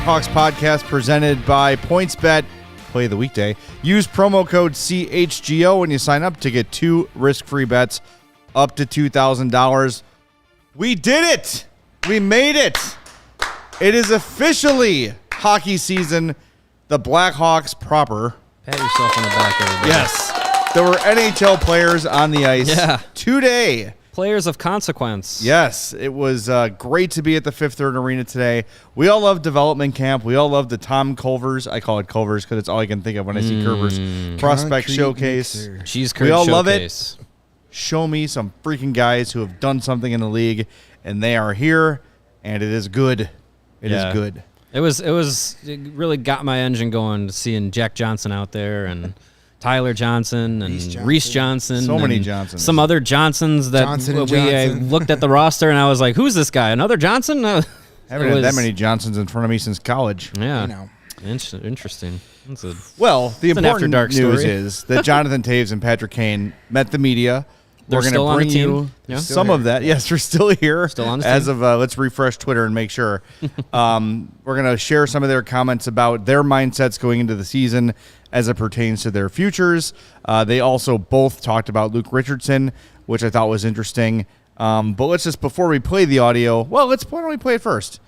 Blackhawks Podcast presented by PointsBet. Play the weekday. Use promo code CHGO when you sign up to get 2 risk-free bets up to $2,000. We did it! We made it! It is officially hockey season. The Blackhawks proper. Pat yourself on the back, everybody. Yes. There were NHL players on the ice today. Players of consequence. Yes, it was great to be at the Fifth Third Arena today. We all love development camp. We all love the Tom Culver's. I call it Culver's because it's all I can think of when I see Culver's prospect showcase. Cheese curd we all showcase. love it. Show me some freaking guys who have done something in the league, and they are here, and it is good. It is good. It really got my engine going seeing Jack Johnson out there and Tyler Johnson and Reese Johnson. So many Johnsons. Some other Johnsons that I looked at the roster and I was like, who's this guy? Another Johnson? Haven't had that many Johnsons in front of me since college. Yeah. You know. Interesting. The important news is that Jonathan Toews and Patrick Kane met the media. They're We're going to bring you some of that. Yes, we're still here. Still on the as team. of let's refresh Twitter and make sure. We're going to share some of their comments about their mindsets going into the season as it pertains to their futures. They also both talked about Luke Richardson, which I thought was interesting. But let's just, before we play the audio, why don't we play it first?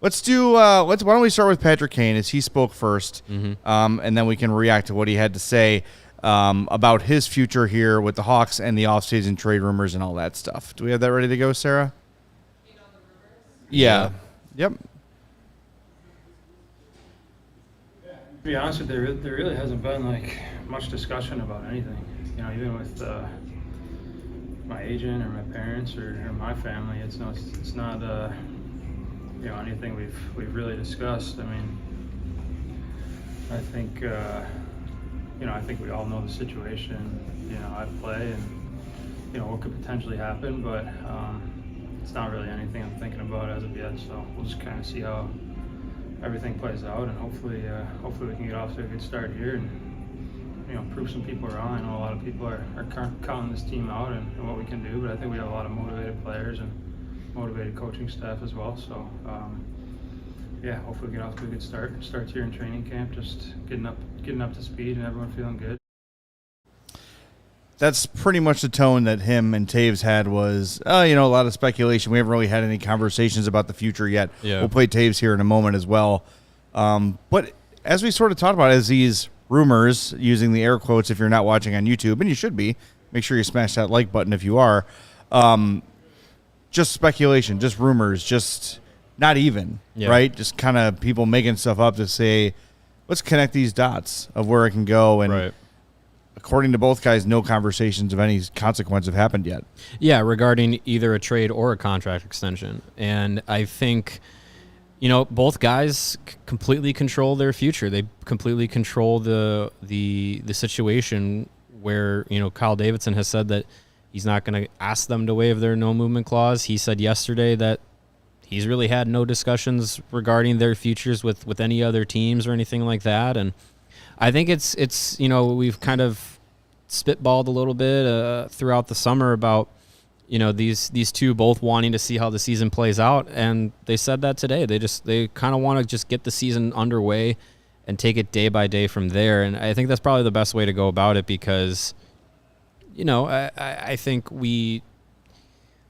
Let's do. Why don't we start with Patrick Kane as he spoke first, and then we can react to what he had to say about his future here with the Hawks and the offseason trade rumors and all that stuff. Do we have that ready to go, Sarah? Yeah. Yep. To be honest with you, there really hasn't been much discussion about anything. You know, even with my agent or my parents or my family, it's not anything we've really discussed. I mean, I think I think we all know the situation. I play and what could potentially happen, but it's not really anything I'm thinking about as of yet. So we'll just kind of see how everything plays out, and hopefully we can get off to a good start here and prove some people wrong. I know a lot of people are counting this team out and what we can do, but I think we have a lot of motivated players and motivated coaching staff as well. So hopefully we get off to a good start. Starts here in training camp, just getting up to speed and everyone feeling good. That's pretty much the tone that him and Toews had was, a lot of speculation. We haven't really had any conversations about the future yet. Yeah. We'll play Toews here in a moment as well. But as we sort of talked about, as these rumors, using the air quotes if you're not watching on YouTube, and you should be, make sure you smash that like button if you are, just speculation, just rumors, just not even, right? Just kind of people making stuff up to say, let's connect these dots of where it can go. And according to both guys, no conversations of any consequence have happened yet. Yeah, regarding either a trade or a contract extension. And I think, both guys completely control their future. They completely control the situation where, Kyle Davidson has said that he's not going to ask them to waive their no-movement clause. He said yesterday that he's really had no discussions regarding their futures with any other teams or anything like that. And I think it's we've kind of spitballed a little bit throughout the summer about these two both wanting to see how the season plays out, and they said that today. They kind of want to just get the season underway and take it day by day from there. And I think that's probably the best way to go about it because I think we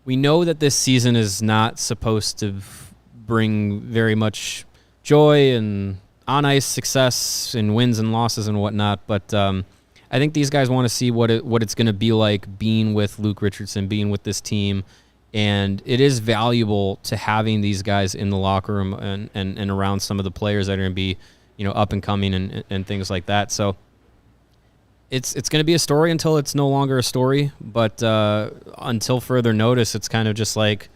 know that this season is not supposed to bring very much joy and on-ice success and wins and losses and whatnot, but I think these guys want to see what it's going to be like being with Luke Richardson, being with this team, and it is valuable to having these guys in the locker room and around some of the players that are going to be up and coming and things like that. So it's going to be a story until it's no longer a story, but until further notice, it's kind of just like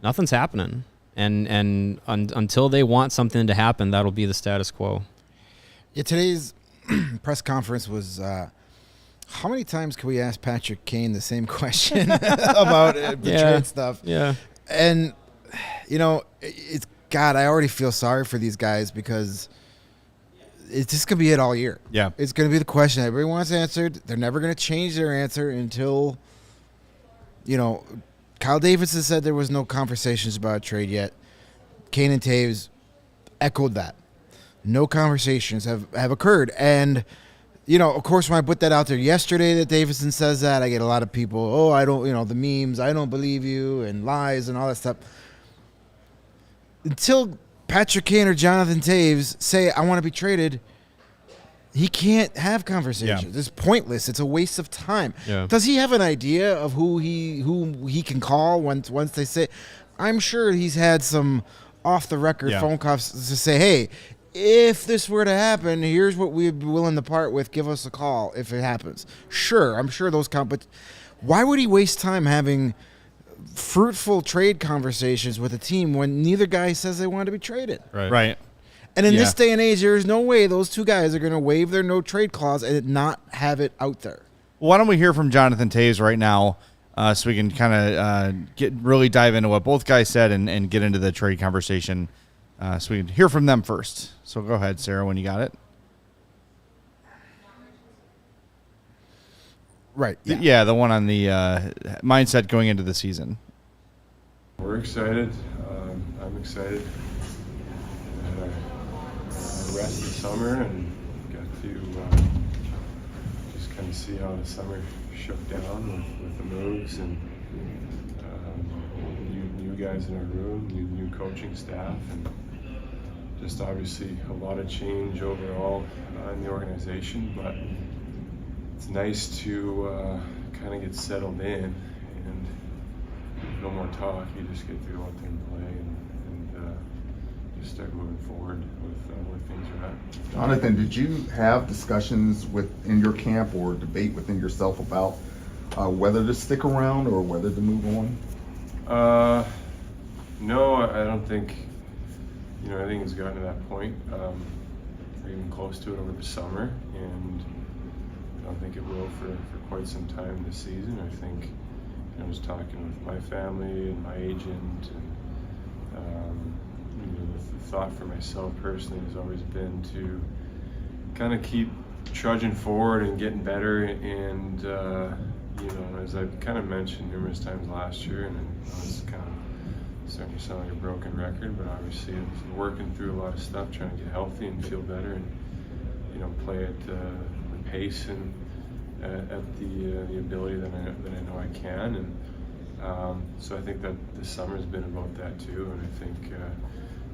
nothing's happening. And until they want something to happen, that'll be the status quo. Yeah, today's press conference was, how many times can we ask Patrick Kane the same question about the trade stuff? Yeah. And, it's God, I already feel sorry for these guys because it's just going to be it all year. Yeah. It's going to be the question everybody wants answered. They're never going to change their answer until, Kyle Davidson said there was no conversations about a trade yet. Kane and Toews, echoed that. No conversations have occurred. And, of course, when I put that out there yesterday that Davison says that, I get a lot of people, I don't, the memes, I don't believe you, and lies and all that stuff. Until Patrick Kane or Jonathan Toews say, I want to be traded, he can't have conversations. Yeah. It's pointless. It's a waste of time. Yeah. Does he have an idea of who he can call once they say? I'm sure he's had some off-the-record phone calls to say, hey, if this were to happen, here's what we'd be willing to part with. Give us a call if it happens. Sure, I'm sure those but why would he waste time having fruitful trade conversations with a team when neither guy says they want to be traded? Right. And in this day and age, there's no way those two guys are going to waive their no-trade clause and not have it out there. Why don't we hear from Jonathan Toews right now so we can kind of really dive into what both guys said and get into the trade conversation so we can hear from them first. So go ahead, Sarah, when you got it. Right. Yeah, the one on the mindset going into the season. We're excited. I'm excited. Rest of the summer and got to just kind of see how the summer shook down with the moves and new guys in our room, new coaching staff, and just obviously a lot of change overall in the organization. But it's nice to kind of get settled in and no more talk. You just get to go out there and play and just start moving forward with where things are at. Jonathan, did you have discussions within your camp or debate within yourself about whether to stick around or whether to move on? No, I don't think, anything has gotten to that point, or even close to it over the summer, and I don't think it will for quite some time this season. I think I was talking with my family and my agent, and the thought for myself personally has always been to kind of keep trudging forward and getting better. And as I've kind of mentioned numerous times last year, and I was kind of starting to sound like a broken record, but obviously I was working through a lot of stuff, trying to get healthy and feel better, and play at the pace and at the ability that I know I can. And so I think that the summer's been about that too, and I think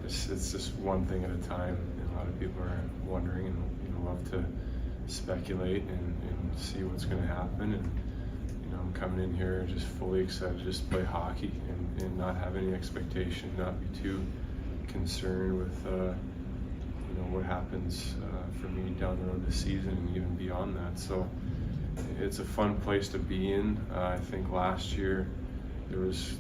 it's just one thing at a time. And a lot of people are wondering and love to speculate and see what's going to happen. And I'm coming in here just fully excited to just play hockey and not have any expectation, not be too concerned with what happens for me down the road this season and even beyond that. So it's a fun place to be in. I think last year there was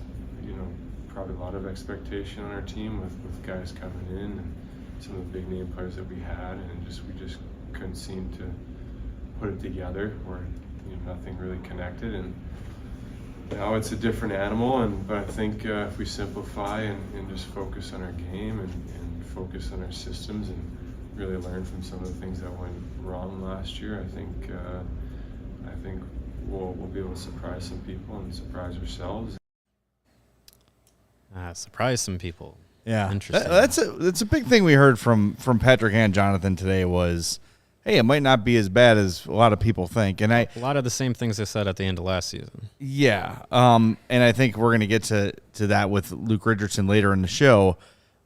probably a lot of expectation on our team with guys coming in and some of the big name players that we had, and we just couldn't seem to put it together, or nothing really connected. And now it's a different animal, but I think if we simplify and just focus on our game and focus on our systems and really learn from some of the things that went wrong last year, I think we'll be able to surprise some people and surprise ourselves. Surprise some people. Yeah, Interesting. That's a big thing we heard from Patrick and Jonathan today was, hey, it might not be as bad as a lot of people think. And A lot of the same things they said at the end of last season. Yeah, and I think we're going to get to that with Luke Richardson later in the show.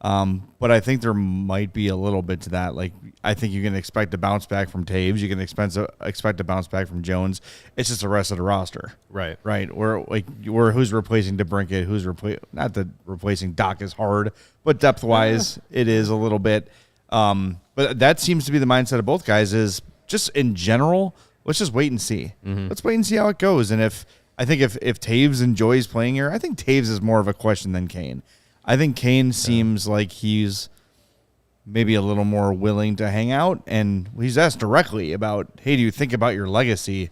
But I think there might be a little bit to that. Like, I think you can expect a bounce back from Toews. You can expect a bounce back from Jones. It's just the rest of the roster. Right. We're who's replacing DeBrincat, not that replacing Doc is hard, but depth-wise, it is a little bit. But that seems to be the mindset of both guys is just in general, let's just wait and see. Mm-hmm. Let's wait and see how it goes. And if Toews enjoys playing here, I think Toews is more of a question than Kane. I think Kane seems like he's maybe a little more willing to hang out, and he's asked directly about, hey, do you think about your legacy?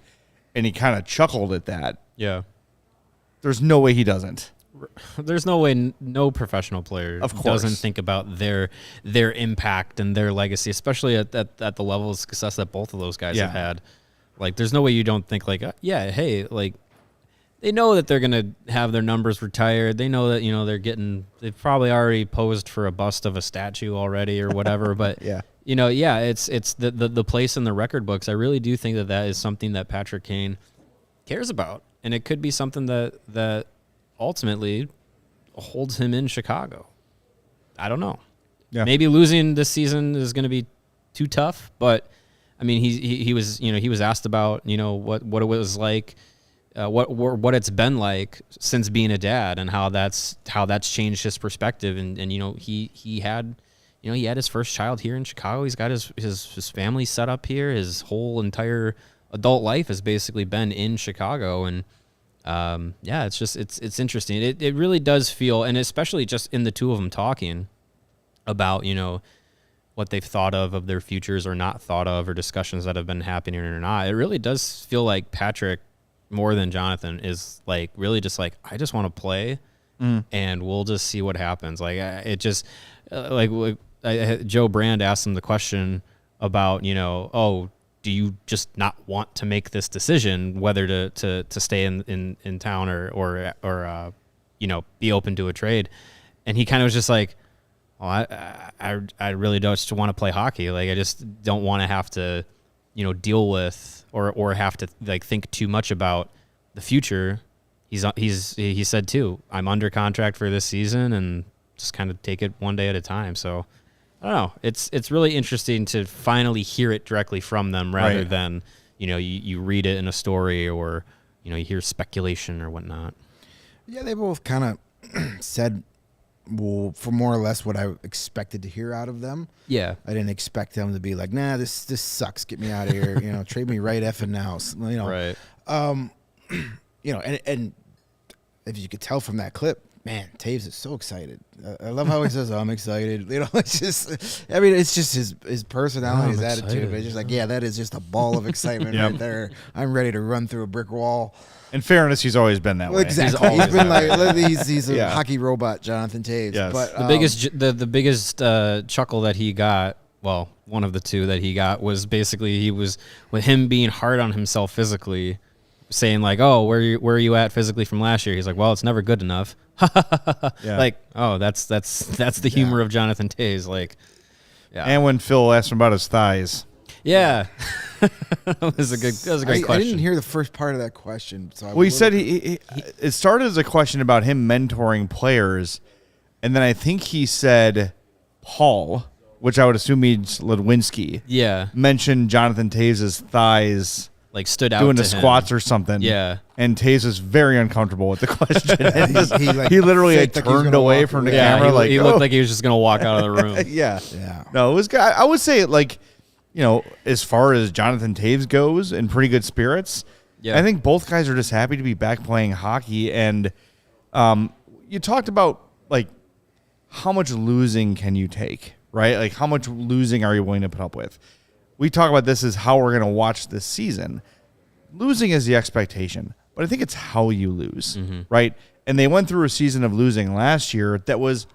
And he kind of chuckled at that. Yeah. There's no way he doesn't. There's no way no professional player doesn't think about their impact and their legacy, especially at the level of success that both of those guys have had. Like, there's no way you don't think like, hey, like, they know that they're going to have their numbers retired. They know that, they've probably already posed for a bust of a statue already or whatever. But, it's the place in the record books. I really do think that is something that Patrick Kane cares about. And it could be something that ultimately holds him in Chicago. I don't know. Yeah. Maybe losing this season is going to be too tough, but I mean, he was asked about, what it was like, what it's been like since being a dad, and how that's changed his perspective. And he had his first child here in Chicago. He's got his family set up here. His whole entire adult life has basically been in Chicago. And it's interesting. It really does feel, and especially just in the two of them talking about, what they've thought of their futures or not thought of, or discussions that have been happening or not. It really does feel like Patrick, more than Jonathan, is like really just like, I just want to play and we'll just see what happens. Like Joe Brand asked him the question about, do you just not want to make this decision whether to stay in town or be open to a trade? And he kind of was just like, well, I really don't just want to play hockey. Like, I just don't want to have to, deal with or have to like think too much about the future. He said too, I'm under contract for this season and just kind of take it one day at a time. So I don't know. It's really interesting to finally hear it directly from them rather than, you read it in a story or, you hear speculation or whatnot. Yeah, they both kind of said, well, for more or less what I expected to hear out of them. Yeah. I didn't expect them to be like, nah, this sucks. Get me out of here. Trade me right effing now. Right. And if you could tell from that clip, man, Toews is so excited. I love how he says, I'm excited. It's just, it's just his personality, his attitude. But it's just like, yeah, that is just a ball of excitement right there. I'm ready to run through a brick wall. In fairness, he's always been that way. Exactly. He's been like, he's a hockey robot, Jonathan Toews. Yes. But the biggest chuckle that he got, well, one of the two that he got, was basically he was with him being hard on himself physically, saying like, "Oh, where are you at physically from last year?" He's like, "Well, it's never good enough." Like, oh, that's the humor of Jonathan Toews. Like, yeah. And when Phil asked him about his thighs. Yeah. That was a great question. I didn't hear the first part of that question. So he said it started as a question about him mentoring players, and then I think he said Paul, which I would assume means Ludwinski. Yeah. Mentioned Jonathan Toews' thighs, like stood out doing to the squats or something. Yeah. And Toews was very uncomfortable with the question. he literally had turned away from the camera. He looked like he was just gonna walk out of the room. Yeah. No, it was good. I would say like, as far as Jonathan Toews goes, in pretty good spirits. Yeah. I think both guys are just happy to be back playing hockey. And you talked about, like, how much losing can you take, right? Like, how much losing are you willing to put up with? We talk about this as how we're going to watch this season. Losing is the expectation, but I think it's how you lose, right? And they went through a season of losing last year that was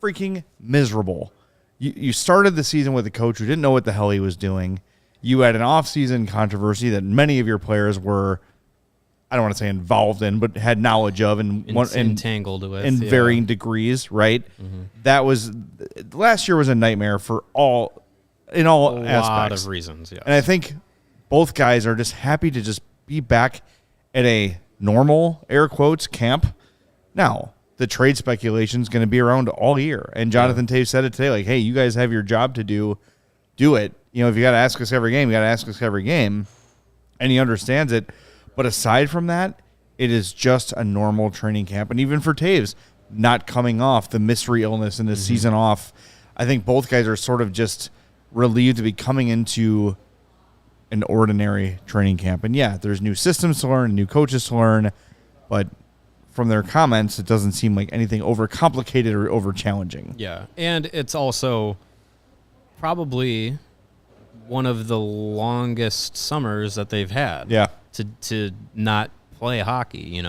freaking miserable. You started the season with a coach who didn't know what the hell he was doing. You had an off-season controversy that many of your players were, I don't want to say involved in, but had knowledge of and entangled with in varying degrees, right? That was last year was a nightmare for all aspects. A lot of reasons, yeah. And I think both guys are just happy to just be back at a normal, air quotes, camp. Now, the trade speculation is going to be around all year. And Jonathan Toews said it today, like, hey, you guys have your job to do it. If you got to ask us every game, you got to ask us every game. And he understands it. But aside from that, it is just a normal training camp. And even for Toews, not coming off the mystery illness and the season off, I think both guys are sort of just relieved to be coming into an ordinary training camp. And yeah, there's new systems to learn, new coaches to learn, but from their comments, it doesn't seem like anything overcomplicated or over challenging. Yeah, and it's also probably one of the longest summers that they've had. Yeah, to not play hockey,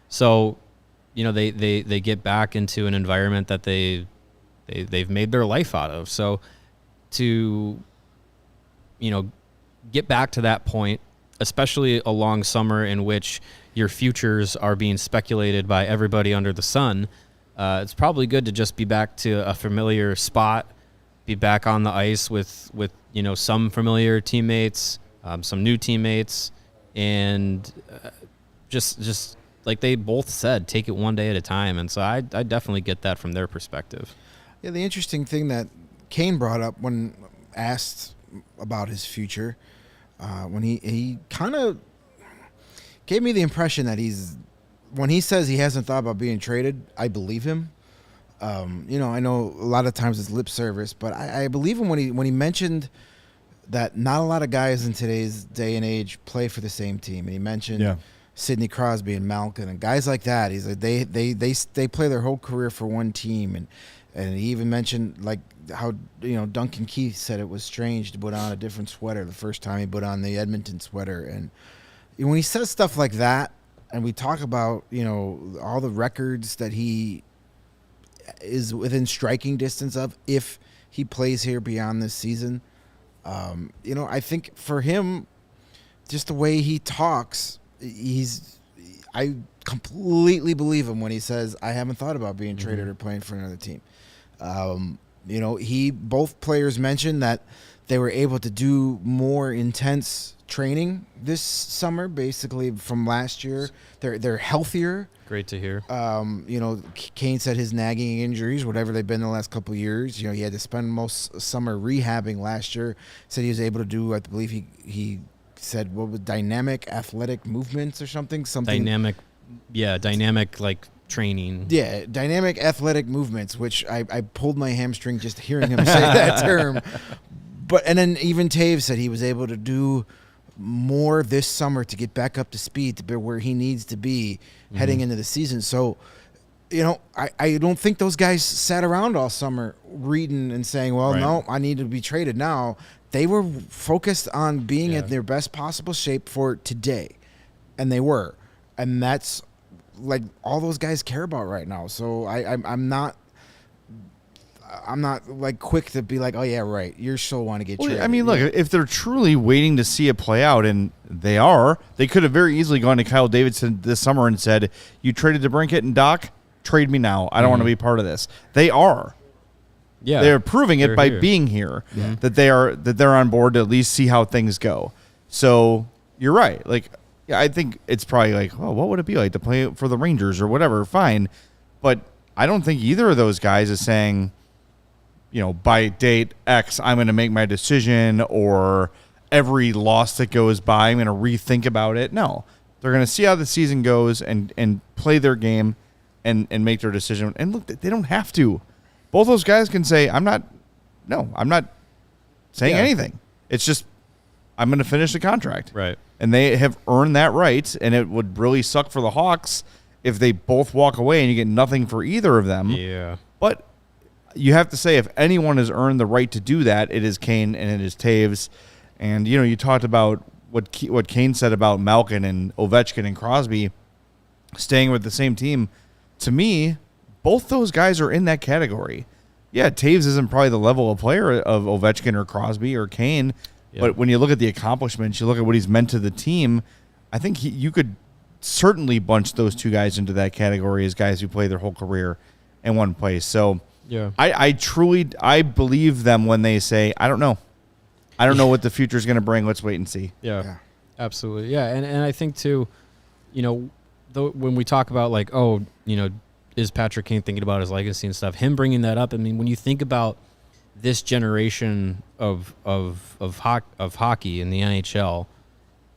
So, they get back into an environment that they've made their life out of. So to get back to that point especially a long summer in which your futures are being speculated by everybody under the sun, it's probably good to just be back to a familiar spot, be back on the ice with some familiar teammates, some new teammates, and just like they both said, take it one day at a time. And so I definitely get that from their perspective. Yeah, the interesting thing that Kane brought up when asked about his future, when he kind of gave me the impression that when he says he hasn't thought about being traded, I believe him. I know a lot of times it's lip service, but I believe him when he mentioned that not a lot of guys in today's day and age play for the same team. And he mentioned Sidney Crosby and Malkin and guys like that. He's like they play their whole career for one team, and he even mentioned like how Duncan Keith said it was strange to put on a different sweater the first time he put on the Edmonton sweater. And when he says stuff like that, and we talk about all the records that he is within striking distance of if he plays here beyond this season, I think for him, just the way he talks, I completely believe him when he says, I haven't thought about being traded or playing for another team. Both players mentioned that they were able to do more intense training this summer, basically from last year. They're healthier. Great to hear. Kane said his nagging injuries, whatever they've been the last couple of years, he had to spend most summer rehabbing last year. Said he was able to do, I believe he said, what was dynamic athletic movements or something? Dynamic like training. Yeah, dynamic athletic movements, which I pulled my hamstring just hearing him say that term. And then even Toews said he was able to do more this summer to get back up to speed to be where he needs to be heading into the season. So, I don't think those guys sat around all summer reading and saying, well, no, I need to be traded now. They were focused on being at their best possible shape for today, and they were. And that's like all those guys care about right now. So I'm not like quick to be like, oh yeah, right, you still want to get traded. I mean, look, if they're truly waiting to see it play out, and they could have very easily gone to Kyle Davidson this summer and said, you traded DeBrincat and Doc, trade me now. I don't want to be part of this. They are. Yeah, they're proving it by being here that they're on board to at least see how things go. So you're right. Like, I think it's probably like, well, what would it be like to play for the Rangers or whatever? Fine, but I don't think either of those guys is saying, by date X, I'm going to make my decision, or every loss that goes by, I'm going to rethink about it. No, they're going to see how the season goes and play their game and make their decision. And look, they don't have to. Both those guys can say, I'm not saying anything. It's just, I'm going to finish the contract. Right. And they have earned that right, and it would really suck for the Hawks if they both walk away and you get nothing for either of them. Yeah. But you have to say, if anyone has earned the right to do that, it is Kane and it is Toews. And, you talked about what Kane said about Malkin and Ovechkin and Crosby staying with the same team. To me, both those guys are in that category. Yeah, Toews isn't probably the level of player of Ovechkin or Crosby or Kane, but when you look at the accomplishments, you look at what he's meant to the team, I think you could certainly bunch those two guys into that category as guys who play their whole career in one place. So I truly believe them when they say, I don't know. I don't know what the future is going to bring. Let's wait and see. Yeah. Absolutely. Yeah, and I think, too, when we talk about, like, is Patrick Kane thinking about his legacy and stuff, him bringing that up, I mean, when you think about this generation of hockey in the NHL,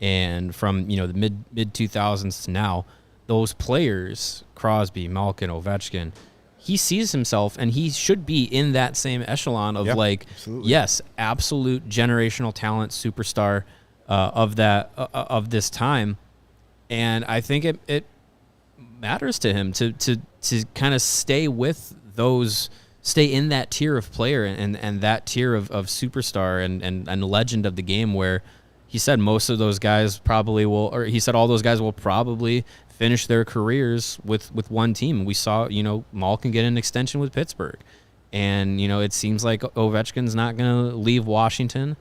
and from the mid 2000s to now, those players, Crosby, Malkin, Ovechkin, he sees himself, and he should be in that same echelon of absolute generational talent, superstar of this time. And I think it matters to him to kind of stay in that tier of player and that tier of superstar and legend of the game, where he said most of those guys probably will, or he said all those guys will probably finish their careers with one team. We saw, Malkin get an extension with Pittsburgh, and, it seems like Ovechkin's not going to leave Washington.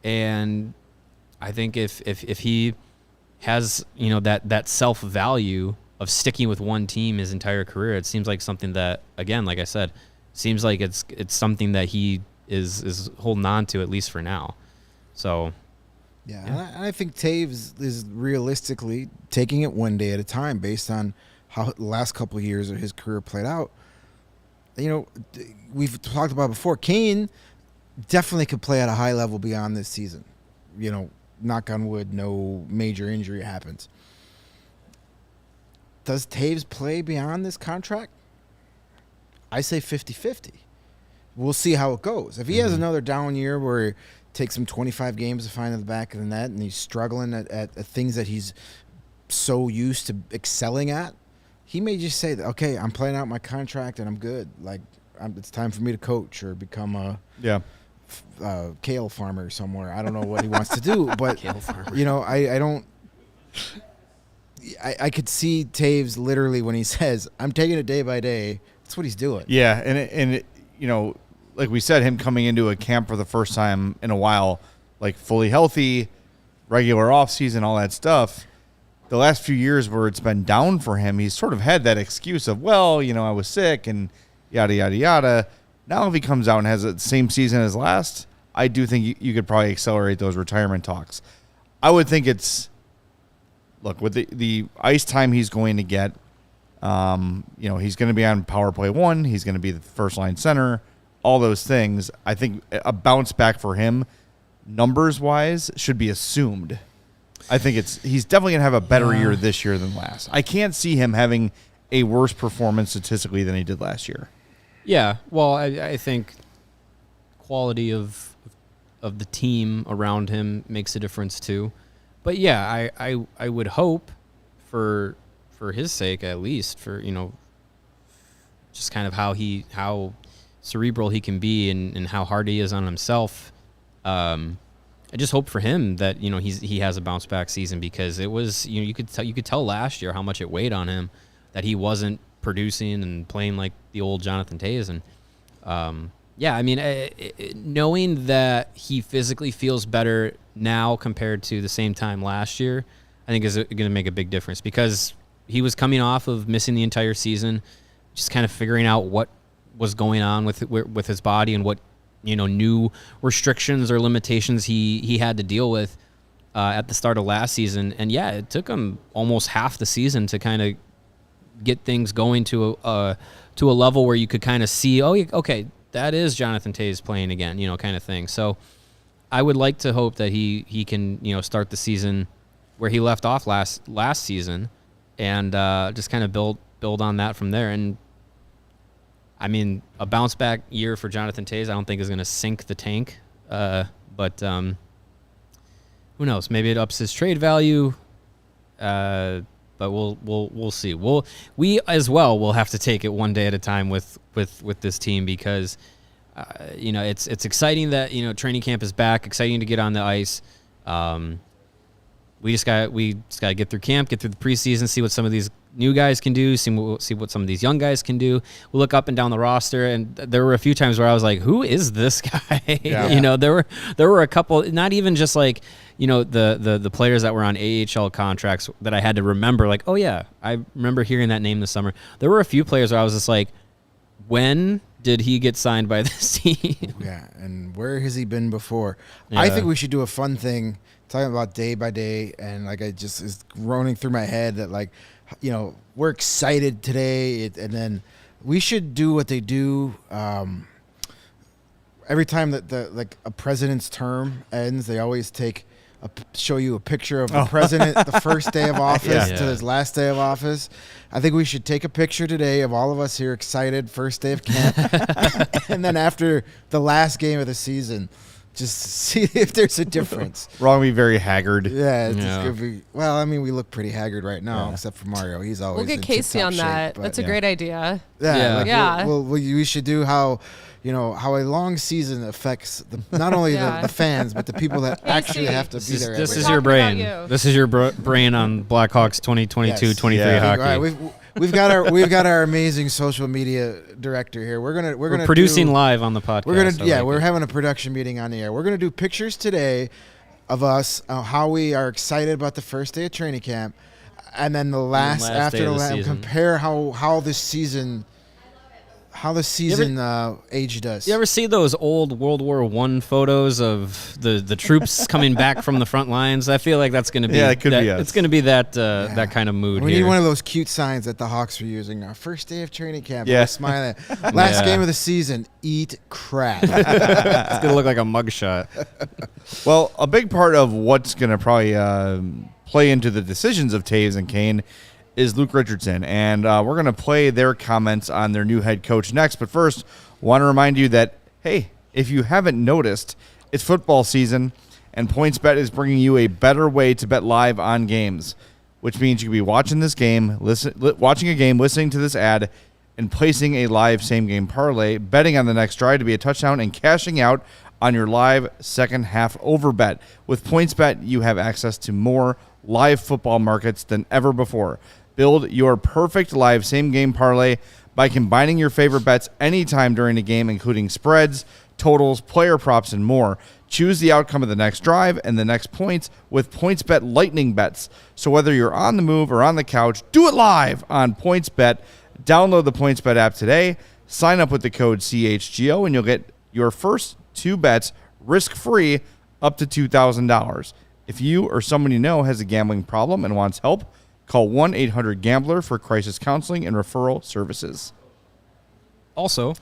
And I think if he has, that self-value of sticking with one team his entire career, it seems like something that, again, like I said, seems like it's something that he is holding on to, at least for now. So, yeah. And I think Toews is realistically taking it one day at a time based on how the last couple of years of his career played out. We've talked about before, Kane definitely could play at a high level beyond this season. Knock on wood, no major injury happens. Does Toews play beyond this contract? I say 50-50. We'll see how it goes. If he has another down year where it takes him 25 games to find the back of the net and he's struggling at things that he's so used to excelling at, he may just say, okay, I'm playing out my contract and I'm good. Like, it's time for me to coach or become a kale farmer somewhere. I don't know what he wants to do, but kale farmer. I could see Toews literally when he says, I'm taking it day by day. That's what he's doing. Yeah, and like we said, him coming into a camp for the first time in a while, like fully healthy, regular off season, all that stuff. The last few years where it's been down for him, he's sort of had that excuse of, I was sick and yada, yada, yada. Now if he comes out and has the same season as last, I do think you could probably accelerate those retirement talks. I would think with the ice time he's going to get, he's going to be on power play 1. He's going to be the first line center, all those things. I think a bounce back for him, numbers wise, should be assumed. I think he's definitely going to have a better year this year than last. I can't see him having a worse performance statistically than he did last year. Yeah, well, I think quality of the team around him makes a difference too. But yeah, I would hope for his sake, at least, for just kind of how cerebral he can be and how hard he is on himself. I just hope for him that he has a bounce back season, because it was you could tell last year how much it weighed on him that he wasn't producing and playing like the old Jonathan Toews. And knowing that he physically feels better now compared to the same time last year, I think is going to make a big difference, because he was coming off of missing the entire season, just kind of figuring out what was going on with his body and what new restrictions or limitations he had to deal with at the start of last season. And yeah, it took him almost half the season to kind of get things going to a level where you could kind of see, okay, that is Jonathan Toews playing again, kind of thing. So I would like to hope that he can start the season where he left off last season, and just kind of build on that from there. And I mean, a bounce back year for Jonathan Toews, I don't think is going to sink the tank. But who knows? Maybe it ups his trade value. But we'll see. We as well will have to take it one day at a time with this team, because it's exciting that training camp is back. Exciting to get on the ice. We just got to get through camp, get through the preseason, see what some of these new guys can do, see what some of these young guys can do. We look up and down the roster, and there were a few times where I was like, "Who is this guy?" Yeah. There were a couple, not even just like the players that were on AHL contracts that I had to remember. Like, oh yeah, I remember hearing that name this summer. There were a few players where I was just like, when did he get signed by this team? Yeah, and where has he been before? Yeah. I think we should do a fun thing, talking about day by day, and like I just is running through my head that like, we're excited today, and then we should do what they do every time that a president's term ends. They always show you a picture of the president the first day of office to his last day of office. I think we should take a picture today of all of us here excited, first day of camp, and then after the last game of the season, just see if there's a difference. We're all going to be very haggard. Yeah, it's just going to be, well, I mean, we look pretty haggard right now, except for Mario. He's always We'll get Casey on that. Shape, that's a great idea. Yeah. We should do how a long season affects not only the fans, but the people that actually have to be there. This is your brain. This is your brain on Blackhawks 2022-23 hockey. All right, we've got our amazing social media director here. We're producing live on the podcast. We're having a production meeting on the air. We're gonna do pictures today of us, how we are excited about the first day of training camp, and then the last after day the of the last, season. compare how this season aged us. You ever see those old World War I photos of the troops coming back from the front lines? I feel like that's going to be it could be us. It's going to be that that kind of mood We here. need one of those cute signs that the Hawks were using. Our first day of training camp. Yeah. We're smiling. Last Yeah. game of the season. Eat crap. It's going to look like a mugshot. Well, a big part of what's going to probably play into the decisions of Toews and Kane is Luke Richardson, and we're going to play their comments on their new head coach next. But first, want to remind you that, hey, if you haven't noticed, it's football season, and PointsBet is bringing you a better way to bet live on games, which means you can be watching this game, watching a game, listening to this ad, and placing a live same-game parlay, betting on the next drive to be a touchdown, and cashing out on your live second-half over bet. With PointsBet, you have access to more live football markets than ever before. Build your perfect live same-game parlay by combining your favorite bets anytime during the game, including spreads, totals, player props, and more. Choose the outcome of the next drive and the next points with PointsBet Lightning Bets. So whether you're on the move or on the couch, do it live on PointsBet. Download the PointsBet app today. Sign up with the code CHGO, and you'll get your first 2 bets risk-free up to $2,000. If you or someone you know has a gambling problem and wants help, call 1-800-GAMBLER for crisis counseling and referral services. Also,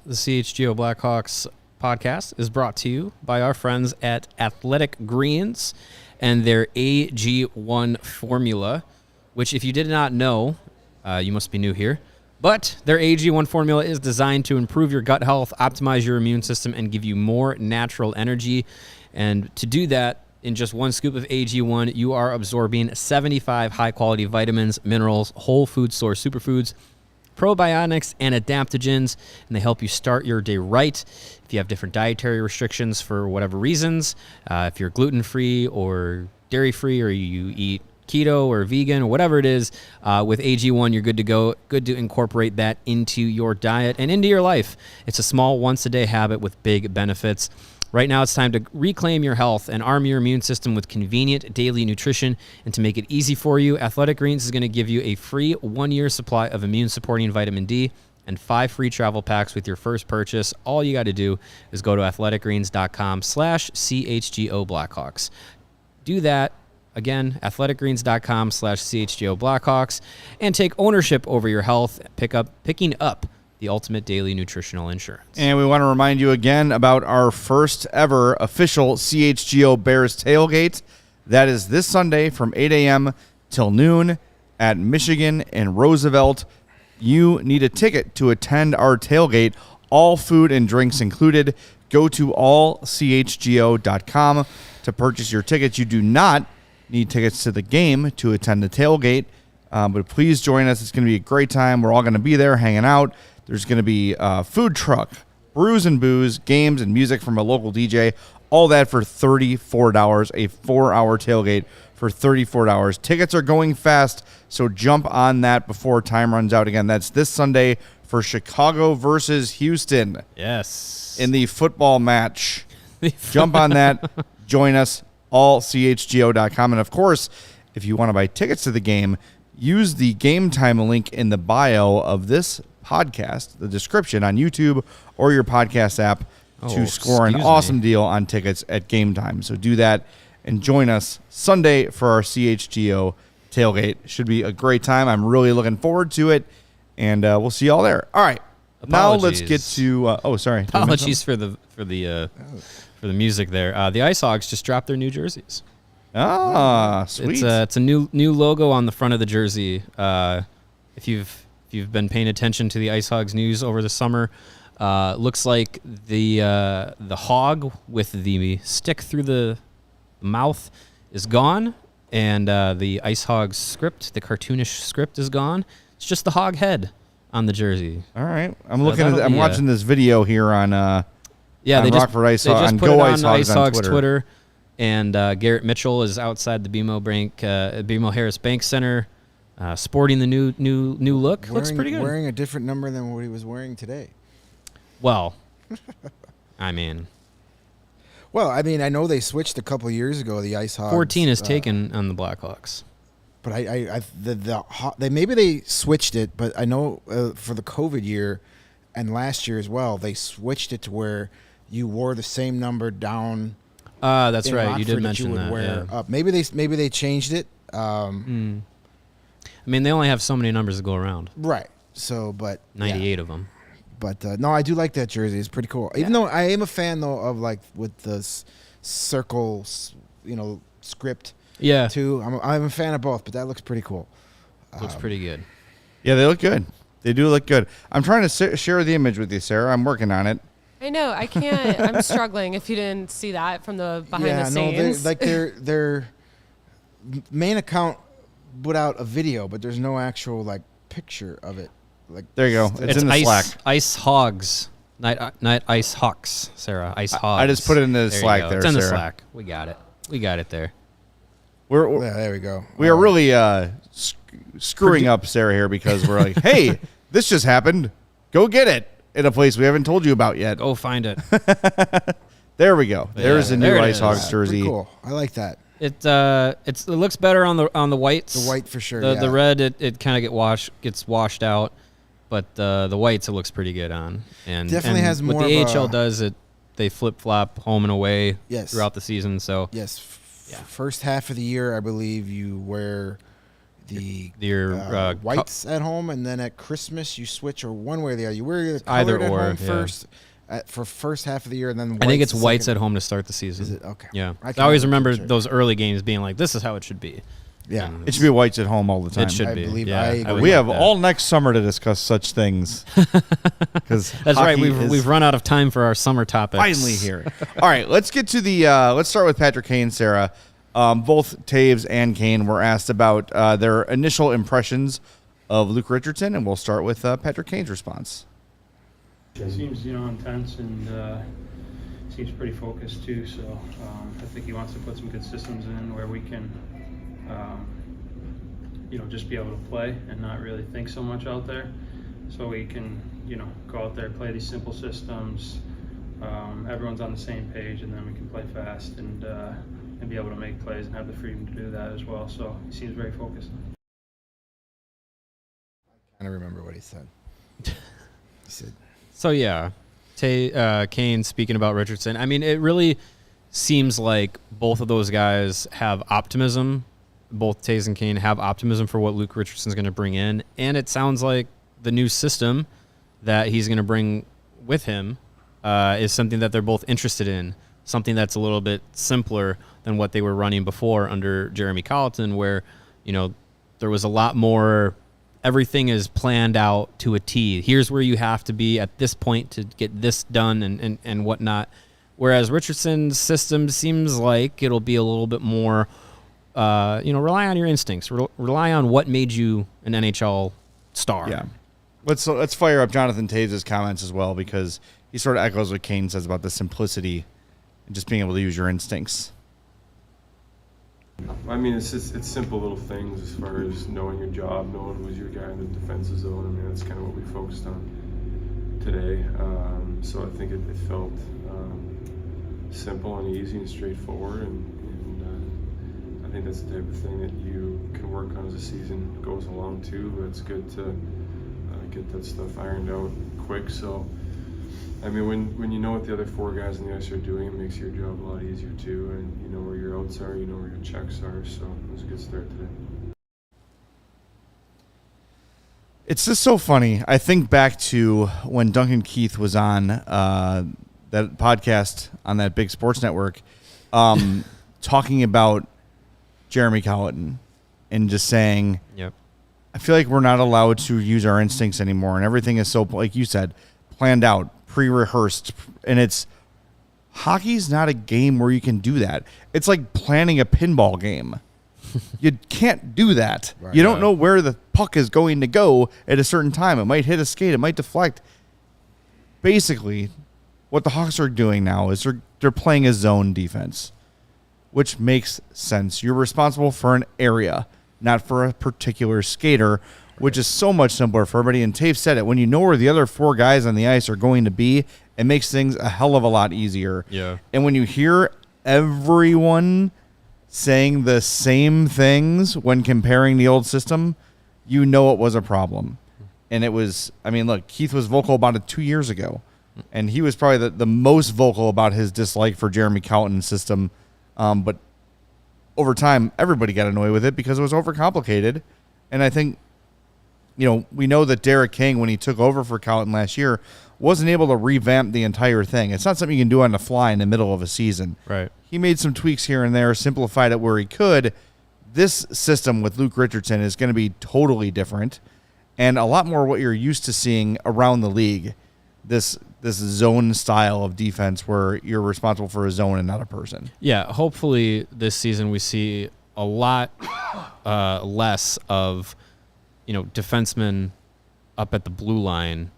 the CHGO Blackhawks podcast is brought to you by our friends at Athletic Greens and their AG1 formula, which if you did not know, you must be new here. But their AG1 formula is designed to improve your gut health, optimize your immune system, and give you more natural energy. And to do that, in just 1 scoop of AG1, you are absorbing 75 high-quality vitamins, minerals, whole food source superfoods, probiotics, and adaptogens, and they help you start your day right. If you have different dietary restrictions for whatever reasons, if you're gluten-free or dairy-free, or you eat keto or vegan or whatever it is, with AG1, you're good to go. Good to incorporate that into your diet and into your life. It's a small once-a-day habit with big benefits. Right now, it's time to reclaim your health and arm your immune system with convenient daily nutrition. And to make it easy for you, Athletic Greens is going to give you a free 1-year supply of immune-supporting vitamin D and 5 free travel packs with your first purchase. All you got to do is go to athleticgreens.com/CHGO Blackhawks. Do that. Again, athleticgreens.com/CHGO Blackhawks, and take ownership over your health, picking up the ultimate daily nutritional insurance. And we want to remind you again about our first ever official CHGO Bears tailgate. That is this Sunday from 8 a.m. till noon at Michigan and Roosevelt. You need a ticket to attend our tailgate. All food and drinks included. Go to allchgo.com to purchase your tickets. You do not need tickets to the game to attend the tailgate, but please join us. It's going to be a great time. We're all going to be there hanging out. There's going to be a food truck, brews and booze, games, and music from a local DJ. All that for $34, a 4-hour tailgate for $34. Tickets are going fast, so jump on that before time runs out. Again, that's this Sunday for Chicago versus Houston. Yes. In the football match. Jump on that. Join us, allchgo.com. And, of course, if you want to buy tickets to the game, use the Game Time link in the bio of this podcast, the description on YouTube or your podcast app, to score an awesome deal on tickets at Game Time. So do that and join us Sunday for our CHGO tailgate. Should be a great time. I'm really looking forward to it, and we'll see y'all there. All right. Now let's get to apologies for the music there. The Ice Hogs just dropped their new jerseys. Ah, sweet. It's a new logo on the front of the jersey. If you've been paying attention to the Ice Hogs news over the summer, looks like the hog with the stick through the mouth is gone, and the Ice Hogs script, the cartoonish script, is gone. It's just the hog head on the jersey. All right, I'm watching this video here on they Rockford Ice just on put Go it Ice on Hogs Ice Hogs on Twitter. And Garrett Mitchell is outside the BMO Harris Bank Center, sporting the new look. Looks pretty good. Wearing a different number than what he was wearing today. Well, I mean, Well, I mean, I know they switched a couple years ago. The Ice Hogs. 14 is taken on the Blackhawks. But they maybe they switched it. But I know for the COVID year and last year as well, they switched it to where you wore the same number down. That's right. Rockford You did mention that. Wear Yeah. up. Maybe they changed it. I mean, they only have so many numbers to go around. Right. So, but 98 of them. But no, I do like that jersey. It's pretty cool. Even though I am a fan though of like with the circle, script. Yeah. Too. I'm a fan of both, but that looks pretty cool. Looks pretty good. Yeah, they look good. They do look good. I'm trying to share the image with you, Sarah. I'm working on it. I know. I can't. I'm struggling. If you didn't see that from the behind the scenes. Their main account put out a video, but there's no actual like picture of it. Like there you go. It's in the Slack. Ice Hogs. Night Ice Hawks, Sarah. Ice Hogs. I just put it in the Slack there, It's in the Sarah. Slack. We got it. We got it there. There we go. We are really screwing up Sarah here because we're like, hey, this just happened. Go get it in a place we haven't told you about yet. Go find it. There we go. There's a new there it Ice is. Hogs jersey. Pretty cool. I like that. It looks better on the whites. The white for sure. The red it kind of gets washed out, but the whites it looks pretty good on. And Definitely and has what more the of AHL a- does it. They flip flop home and away Yes. throughout the season. So Yes. First half of the year, I believe you wear your whites at home, and then at Christmas you switch, or one way or the other. You wear the Either colored at or, home yeah. first for first half of the year, and then I think it's the whites second. at home to start the season. Is it? Okay. Yeah. I I can always have a remember picture. those early games being like, this is how it should be. Yeah. And It should be whites at home all the time. It should I be. believe yeah, I I agree. would We like have that. all next summer to discuss such things. Because That's right. We've run out of time for our summer topics. finally here. All right, let's get to the. Let's start with Patrick Kane, Sarah. Both Toews and Kane were asked about their initial impressions of Luke Richardson, and we'll start with Patrick Kane's response. He seems, intense and seems pretty focused too. So I think he wants to put some good systems in where we can, just be able to play and not really think so much out there. So we can, go out there, play these simple systems. Everyone's on the same page, and then we can play fast and be able to make plays and have the freedom to do that as well. So he seems very focused. I don't remember what he said. He said, So yeah, Kane speaking about Richardson. I mean, it really seems like both of those guys have optimism. Both Toews and Kane have optimism for what Luke Richardson's going to bring in, and it sounds like the new system that he's going to bring with him is something that they're both interested in. Something that's a little bit simpler than what they were running before under Jeremy Colleton, where there was a lot more. Everything is planned out to a T. Here's where you have to be at this point to get this done and whatnot. Whereas Richardson's system seems like it'll be a little bit more, rely on your instincts. Rely on what made you an NHL star. Yeah. Let's fire up Jonathan Toews' comments as well, because he sort of echoes what Kane says about the simplicity and just being able to use your instincts. I mean, it's simple little things as far as knowing your job, knowing who's your guy in the defensive zone. I mean, that's kind of what we focused on today. So I think it felt simple and easy and straightforward, and I think that's the type of thing that you can work on as the season goes along too. But it's good to get that stuff ironed out quick. So, I mean, when you know what the other four guys on the ice are doing, it makes your job a lot easier too, and you know where your outs are, you know where your checks are, so it was a good start today. It's just so funny. I think back to when Duncan Keith was on that podcast on that big sports network, talking about Jeremy Colleton and just saying, Yep. I feel like we're not allowed to use our instincts anymore, and everything is so, like you said, planned out, pre-rehearsed, and hockey's not a game where you can do that. It's like planning a pinball game. You can't do that. Right. You don't know where the puck is going to go at a certain time. It might hit a skate. It might deflect. Basically, what the Hawks are doing now is they're playing a zone defense, which makes sense. You're responsible for an area, not for a particular skater, which is so much simpler for everybody. And Toews said it. When you know where the other four guys on the ice are going to be, It makes things a hell of a lot easier. Yeah. And when you hear everyone saying the same things when comparing the old system, you know it was a problem. And it was, I mean, look, Keith was vocal about it 2 years ago. And he was probably the most vocal about his dislike for Jeremy Colton's system. But over time, everybody got annoyed with it because it was overcomplicated. And I think, we know that Derek King, when he took over for Colton last year, wasn't able to revamp the entire thing. It's not something you can do on the fly in the middle of a season. Right. He made some tweaks here and there, simplified it where he could. This system with Luke Richardson is going to be totally different and a lot more what you're used to seeing around the league. This zone style of defense where you're responsible for a zone and not a person. Yeah, hopefully this season we see a lot less of, defensemen up at the blue line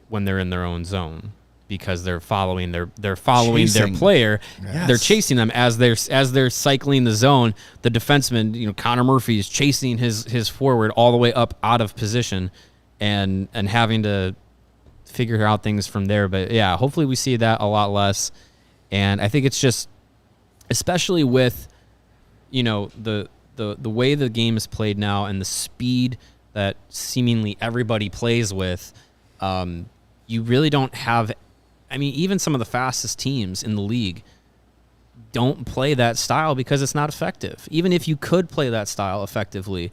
when they're in their own zone because they're following their player. Yes. They're chasing them as they're cycling the zone. The defenseman, Connor Murphy, is chasing his forward all the way up out of position and having to figure out things from there. But yeah, hopefully we see that a lot less. And I think it's just, especially with, the way the game is played now and the speed that seemingly everybody plays with, you really don't have, even some of the fastest teams in the league don't play that style because it's not effective. Even if you could play that style effectively,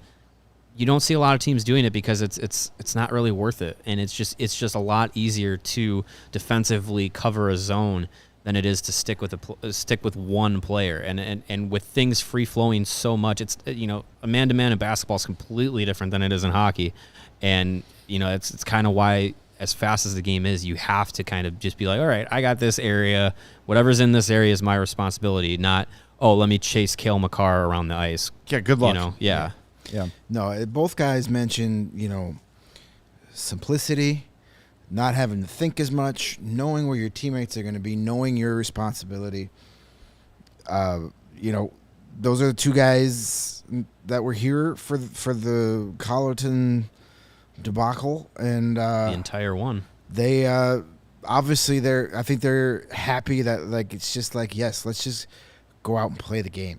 you don't see a lot of teams doing it because it's not really worth it, and it's just a lot easier to defensively cover a zone than it is to stick with one player. And with things free flowing so much, it's a man-to-man in basketball is completely different than it is in hockey, and it's kind of why, as fast as the game is, you have to kind of just be like, all right, I got this area. Whatever's in this area is my responsibility, not, let me chase Cale Makar around the ice. Yeah, good luck. Yeah. No, both guys mentioned, simplicity, not having to think as much, knowing where your teammates are going to be, knowing your responsibility. Those are the two guys that were here for the Colleton debacle, and the entire one. They obviously I think they're happy that it's just yes, let's just go out and play the game.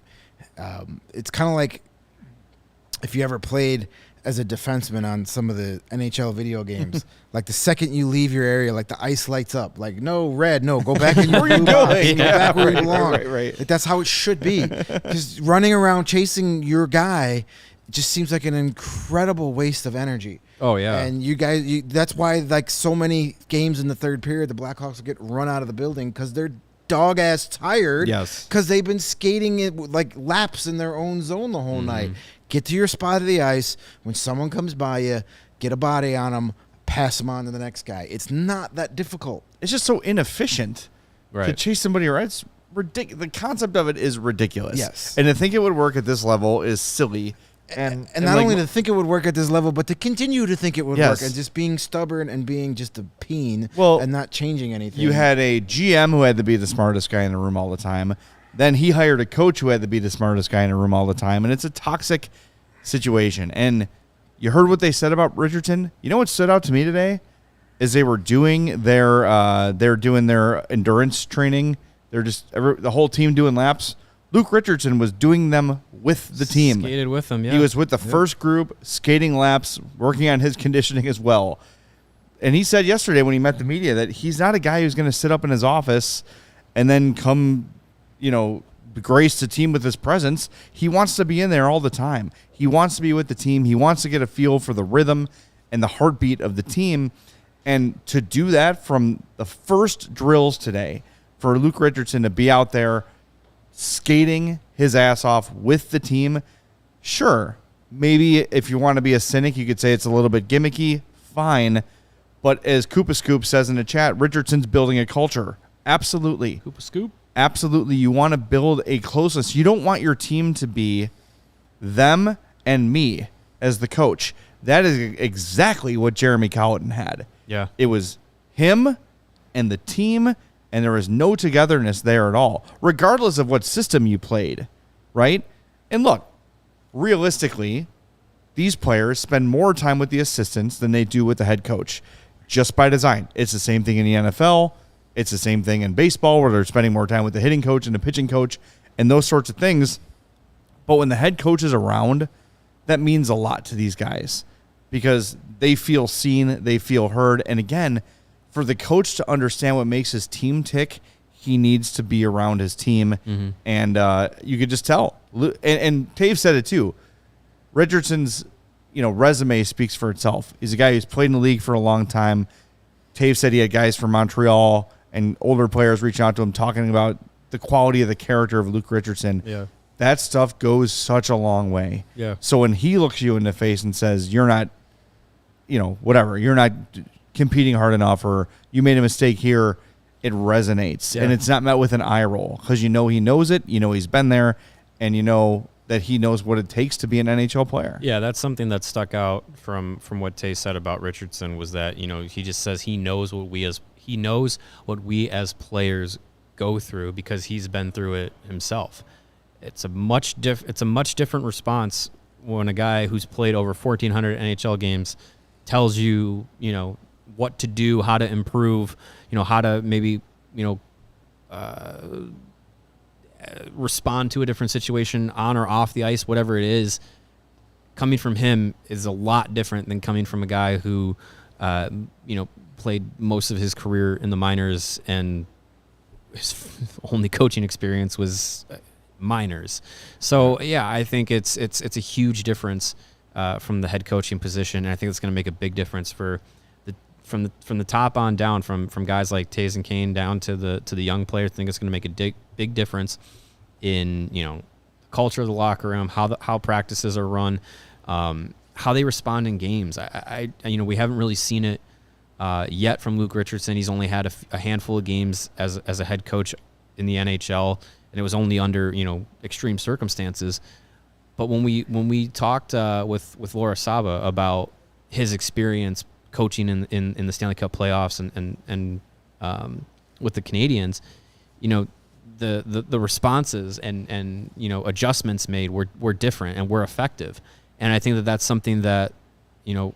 It's kind of like if you ever played as a defenseman on some of the NHL video games, the second you leave your area, the ice lights up. No, red, no, go back in your blue box. Go back where you belong. Right. That's how it should be. Because running around chasing your guy just seems like an incredible waste of energy. Oh, yeah. And you guys, that's why so many games in the third period, the Blackhawks will get run out of the building because they're dog-ass tired. Yes. Because they've been skating it laps in their own zone the whole night. Get to your spot of the ice. When someone comes by you, get a body on them, pass them on to the next guy. It's not that difficult. It's just so inefficient to chase somebody around. It's ridiculous. The concept of it is ridiculous. Yes. And to think it would work at this level is silly. And not only to think it would work at this level, but to continue to think it would Yes. work and just being stubborn and being just a peen and not changing anything. You had a GM who had to be the smartest guy in the room all the time. Then he hired a coach who had to be the smartest guy in the room all the time. And it's a toxic situation. And you heard what they said about Richardson. You know what stood out to me today is they were doing their endurance training. They're just the whole team doing laps. Luke Richardson was doing them with the team. Skated with them, yeah. He was with the first group, skating laps, working on his conditioning as well. And he said yesterday when he met the media that he's not a guy who's going to sit up in his office and then come, grace the team with his presence. He wants to be in there all the time. He wants to be with the team. He wants to get a feel for the rhythm and the heartbeat of the team. And to do that from the first drills today, for Luke Richardson to be out there skating his ass off with the team, sure, maybe if you want to be a cynic, you could say it's a little bit gimmicky, fine. But as Koopa Scoop says in the chat, Richardson's building a culture. Absolutely. Koopa Scoop. Absolutely. You want to build a closeness. You don't want your team to be them and me as the coach. That is exactly what Jeremy Colleton had. Yeah. It was him and the team, and there was no togetherness there at all, regardless of what system you played, right? And look, realistically, these players spend more time with the assistants than they do with the head coach, just by design. It's the same thing in the NFL. It's the same thing in baseball where they're spending more time with the hitting coach and the pitching coach and those sorts of things. But when the head coach is around, that means a lot to these guys because they feel seen, they feel heard. And again, for the coach to understand what makes his team tick, he needs to be around his team. Mm-hmm. And you could just tell. And Toews said it too. Richardson's resume speaks for itself. He's a guy who's played in the league for a long time. Toews said he had guys from Montreal and older players reaching out to him talking about the quality of the character of Luke Richardson. Yeah. That stuff goes such a long way. Yeah. So when he looks you in the face and says, you're not, whatever, you're not competing hard enough or you made a mistake here, it resonates. Yeah. And it's not met with an eye roll because he knows it, he's been there, and that he knows what it takes to be an NHL player. Yeah, that's something that stuck out from what Tay said about Richardson was that, he just says he knows what we as players go through because he's been through it himself. It's a much different response when a guy who's played over 1,400 NHL games tells you, what to do, how to improve, how to maybe, respond to a different situation on or off the ice, whatever it is. Coming from him is a lot different than coming from a guy who, played most of his career in the minors and his only coaching experience was minors. So yeah, I think it's a huge difference from the head coaching position, and I think it's going to make a big difference for from the top on down, from guys like Toews and Kane down to the young players. I think it's going to make a big difference in the culture of the locker room, how practices are run, how they respond in games. I we haven't really seen it yet from Luke Richardson. He's only had a handful of games as a head coach in the NHL, and it was only under extreme circumstances. But when we talked with Laura Saba about his experience coaching in the Stanley Cup playoffs and with the Canadiens, the responses and adjustments made were different and were effective. And I think that's something that the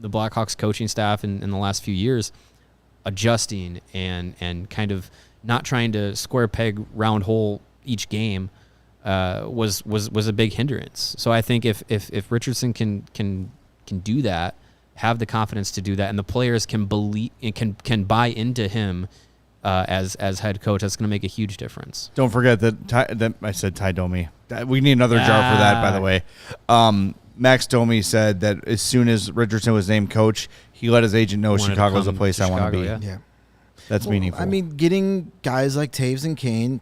Blackhawks coaching staff in the last few years, adjusting and kind of not trying to square peg round hole each game, was a big hindrance. So I think if Richardson can do that, have the confidence to do that, and the players can believe can buy into him as head coach, that's going to make a huge difference. Don't forget that I said Ty Domi. We need another jar for that, by the way. Max Domi said that as soon as Richardson was named coach, he let his agent know Chicago's a place I want to be. Yeah. That's meaningful. I mean, getting guys like Toews and Kane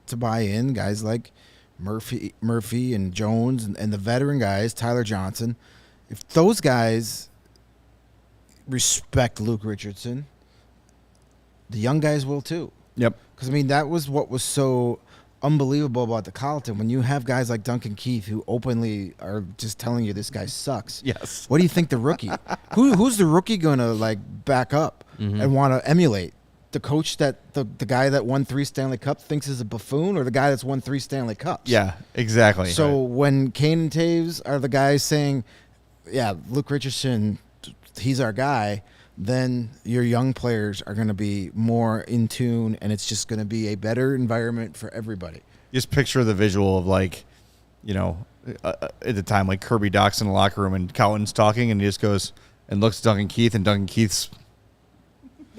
to buy in, guys like Murphy and Jones and the veteran guys, Tyler Johnson, if those guys respect Luke Richardson, the young guys will too. Yep. Because, that was what was so unbelievable about the Carleton. When you have guys like Duncan Keith who openly are just telling you this guy sucks. Yes. What do you think the rookie? Who's the rookie going to, back up and want to emulate? The coach that the guy that won 3 Stanley Cups thinks is a buffoon, or the guy that's won 3 Stanley Cups? Yeah, exactly. So when Kane and Toews are the guys saying, yeah, Luke Richardson, he's our guy, then your young players are going to be more in tune, and it's just going to be a better environment for everybody. Just picture the visual of at the time, like Kirby Doc's in the locker room and Cowton's talking, and he just goes and looks at Duncan Keith, and Duncan Keith's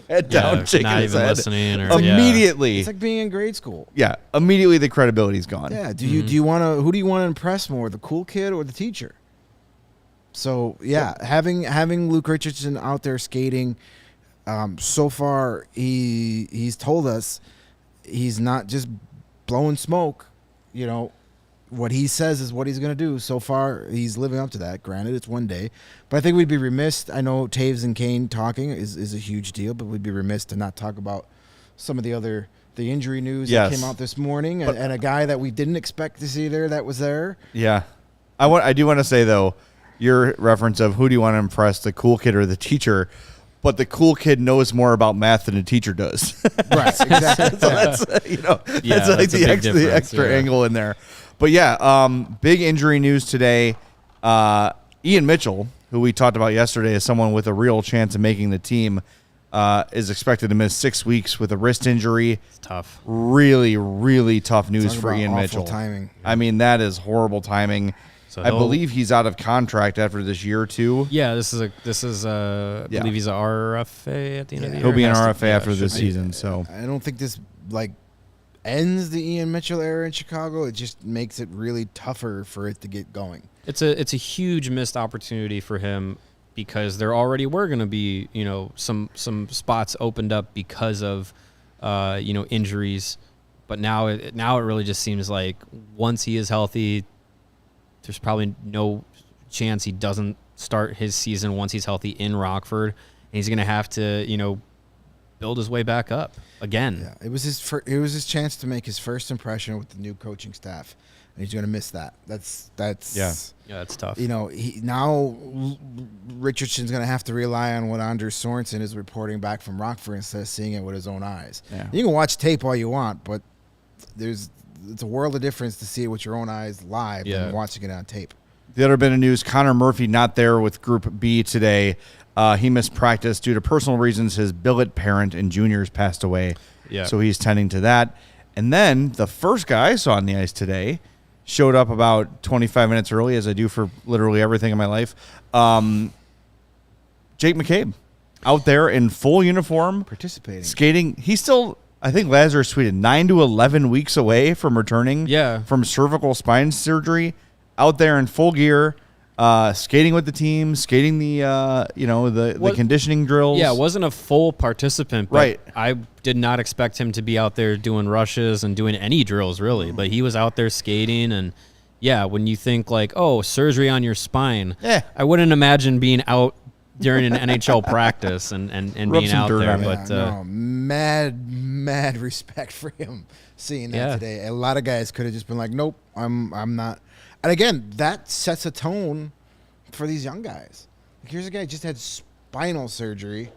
head down, shaking not his even head. Listening Immediately. It's like being in grade school. Yeah, immediately the credibility's gone. Yeah. Who do you want to impress more, the cool kid or the teacher? So yeah, having Luke Richardson out there skating, so far he's told us he's not just blowing smoke. What he says is what he's going to do. So far, he's living up to that. Granted, it's one day, but I think we'd be remiss. I know Toews and Kane talking is a huge deal, but we'd be remiss to not talk about some of the injury news that came out this morning, and a guy that we didn't expect to see there that was there. Yeah, I do want to say though, your reference of who do you want to impress, the cool kid or the teacher, but the cool kid knows more about math than the teacher does. Right, exactly. So that's the extra angle in there. But yeah, big injury news today. Ian Mitchell, who we talked about yesterday as someone with a real chance of making the team, is expected to miss 6 weeks with a wrist injury. It's tough. Really, really tough news Talk for about Ian awful Mitchell. timing. I mean, that is horrible timing. So I believe he's out of contract after this year too. Yeah, this is I believe he's an RFA at the end of the year. He'll be an Has to- RFA after this should be. season. So I don't think this ends the Ian Mitchell era in Chicago. It just makes it really tougher for it to get going. It's a huge missed opportunity for him because there already were going to be some spots opened up because of injuries, but now it really just seems like once he is healthy, there's probably no chance he doesn't start his season once he's healthy in Rockford, and he's going to have to build his way back up again. Yeah, it was his chance to make his first impression with the new coaching staff, and he's going to miss that. That's that's tough. Now Richardson's going to have to rely on what Anders Sorensen is reporting back from Rockford instead of seeing it with his own eyes. Yeah. You can watch tape all you want, but it's a world of difference to see it with your own eyes live than watching it on tape. the other bit of news: Connor Murphy not there with Group B today. He missed practice due to personal reasons. His billet parent and juniors passed away. Yeah. So he's tending to that. And then the first guy I saw on the ice today showed up about 25 minutes early, as I do for literally everything in my life. Jake McCabe out there in full uniform, Participating. skating. He's still, I think Lazarus tweeted, 9 to 11 weeks away from returning from cervical spine surgery, out there in full gear, skating with the team, skating the conditioning drills. Yeah, wasn't a full participant, but Right. I did not expect him to be out there doing rushes and doing any drills really, but he was out there skating. And yeah, when you think like, oh, surgery on your spine, I wouldn't imagine being out during an NHL practice and being some out dirt there. on it. But no, mad respect for him seeing that today. A lot of guys could have just been like, nope, I'm not. And again, that sets a tone for these young guys. Like, here's a guy who just had spinal surgery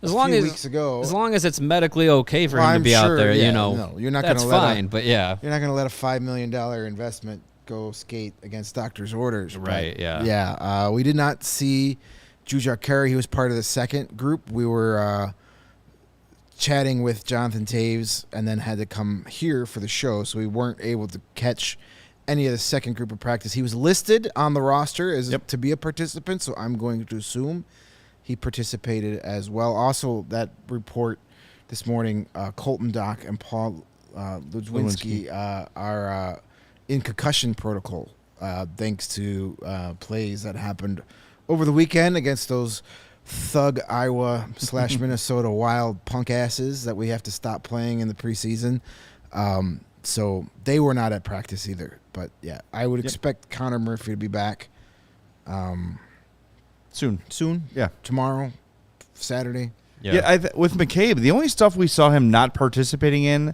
weeks ago. As long as it's medically okay for him to be out there, no, you're not that's gonna let fine. But yeah, you're not going to let a $5 million investment go skate against doctor's orders. Right, But, yeah. Yeah. We did not see Jujar Carey. He was part of the second group. We were chatting with Jonathan Toews and then had to come here for the show, so we weren't able to catch any of the second group of practice. He was listed on the roster as to be a participant, so I'm going to assume he participated as well. Also, that report this morning, Colton Dock and Paul Ludwinski are in concussion protocol thanks to plays that happened over the weekend against those thug Iowa / Minnesota Wild punk asses that we have to stop playing in the preseason. So they were not at practice either. But, yeah, I would expect Connor Murphy to be back soon. Yeah. Tomorrow, Saturday. With McCabe, the only stuff we saw him not participating in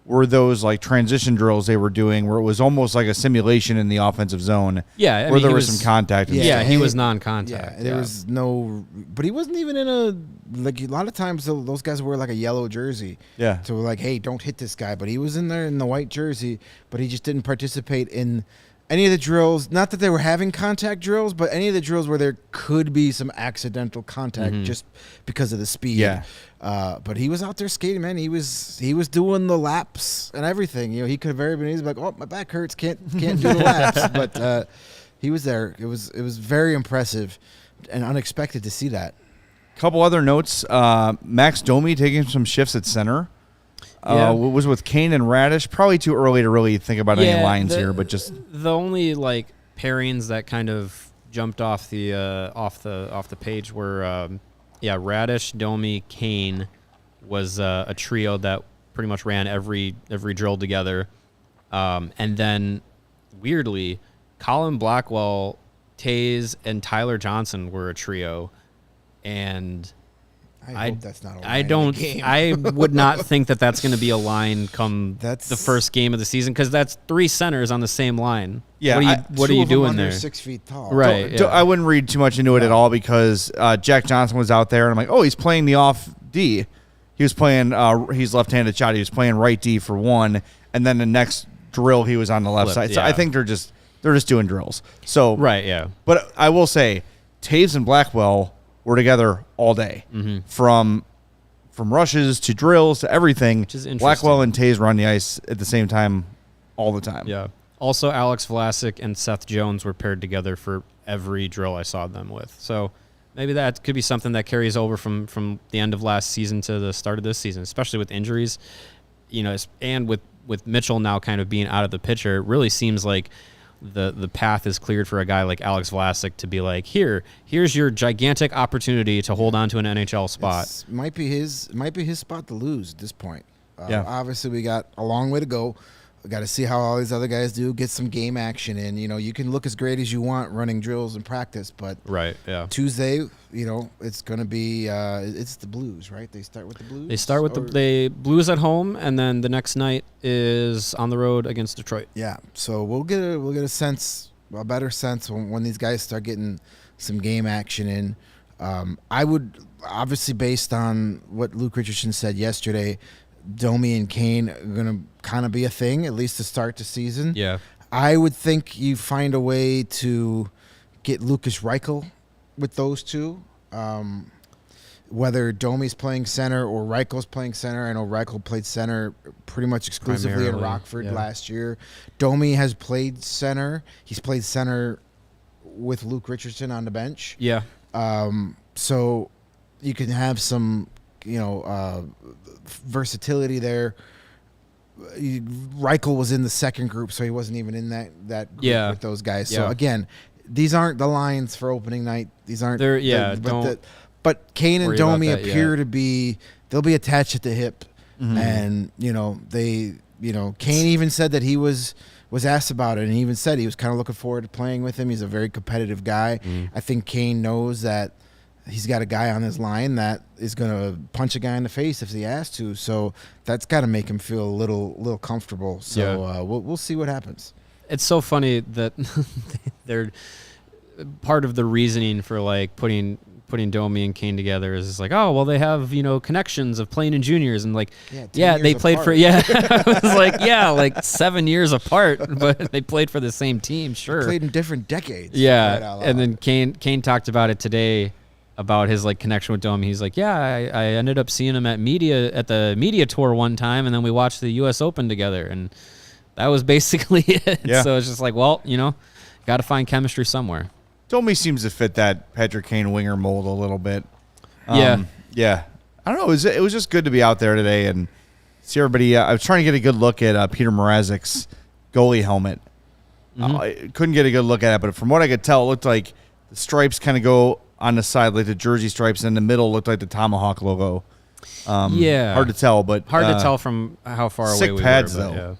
were those like transition drills they were doing where it was almost like a simulation in the offensive zone. Yeah, where there was some contact. And yeah, stuff. he was non-contact. Yeah, there was no, but he wasn't even in a, like a lot of times those guys wear like a yellow jersey. Yeah. So we're like, hey, don't hit this guy. But he was in there in the white jersey, but he just didn't participate in any of the drills. Not that they were having contact drills, but any of the drills where there could be some accidental contact just because of the speed. Yeah. But he was out there skating, man. He was doing the laps and everything. You know, he could have very been easy, like, oh, my back hurts, can't do the laps. But he was there. It was very impressive and unexpected to see that. Couple other notes: Max Domi taking some shifts at center. Was with Kane and Radish. Probably too early to really think about any lines here, but just the only like pairings that kind of jumped off the page were Radish, Domi, Kane was a trio that pretty much ran every drill together, and then weirdly, Colin Blackwell, Toews, and Tyler Johnson were a trio, and I hope that's not a line I in don't. the game. I would not think that that's going to be a line come the first game of the season because that's three centers on the same line. Yeah, what are you doing there? 6 feet tall, Right. I wouldn't read too much into it at all because Jack Johnson was out there, and I'm like, oh, he's playing the off D. He was playing. He's left-handed shot. He was playing right D for one, and then the next drill he was on the left side. So I think they're just doing drills. So right, yeah. But I will say, Toews and Blackwell were together all day from from rushes to drills to everything. Which is interesting. Blackwell and Toews were on the ice at the same time all the time. Yeah. Also, Alex Vlasic and Seth Jones were paired together for every drill I saw them with. So maybe that could be something that carries over from the end of last season to the start of this season, especially with injuries. And with Mitchell now kind of being out of the picture, it really seems like the path is cleared for a guy like Alex Vlasic to be like, here's your gigantic opportunity to hold on to an NHL spot. Might be his spot to lose at this point. Yeah. Obviously, we got a long way to go. We got to see how all these other guys do. Get some game action in. You can look as great as you want running drills in practice, but Right. Yeah. Tuesday, it's going to be it's the Blues, right? They start with the Blues. They start with the Blues at home, and then the next night is on the road against Detroit. Yeah. So we'll get a better sense when these guys start getting some game action in. I would obviously, based on what Luke Richardson said yesterday, Domi and Kane are going to kind of be a thing, at least to start the season. Yeah. I would think you find a way to get Lucas Reichel with those two. Whether Domi's playing center or Reichel's playing center. I know Reichel played center pretty much exclusively in Primarily, Rockford yeah. last year. Domi has played center. He's played center with Luke Richardson on the bench. Yeah. So you can have some, versatility there. Reichel was in the second group, so he wasn't even in that group with those guys. So Yeah. again, these aren't the lines for opening night. These aren't. Don't But Kane and worry about Domi that appear yet. to be. They'll be attached at the hip, and Kane even said that he was asked about it, and he even said he was kind of looking forward to playing with him. He's a very competitive guy. I think Kane knows that he's got a guy on his line that is going to punch a guy in the face if he has to. So that's got to make him feel a little comfortable. So we'll see what happens. It's so funny that they're part of the reasoning for like putting Domi and Kane together is like, oh, well, they have, connections of playing in juniors, and like, 10 they years played apart. for, I was like, like 7 years apart, but they played for the same team. Sure. Played in different decades. Yeah. Right out And loud. then Kane talked about it today about his like connection with Domi. He's like, I ended up seeing him at the media tour one time, and then we watched the US Open together, and that was basically it. Yeah. So it's just like, well, got to find chemistry somewhere. Domi seems to fit that Patrick Kane winger mold a little bit. Yeah. I don't know. It was just good to be out there today and see everybody. I was trying to get a good look at Peter Mrazek's goalie helmet. I couldn't get a good look at it, but from what I could tell, it looked like the stripes kind of go on the side, like the jersey stripes, and in the middle looked like the Tomahawk logo. Hard to tell, but hard to tell from how far sick away we pads, were. But though.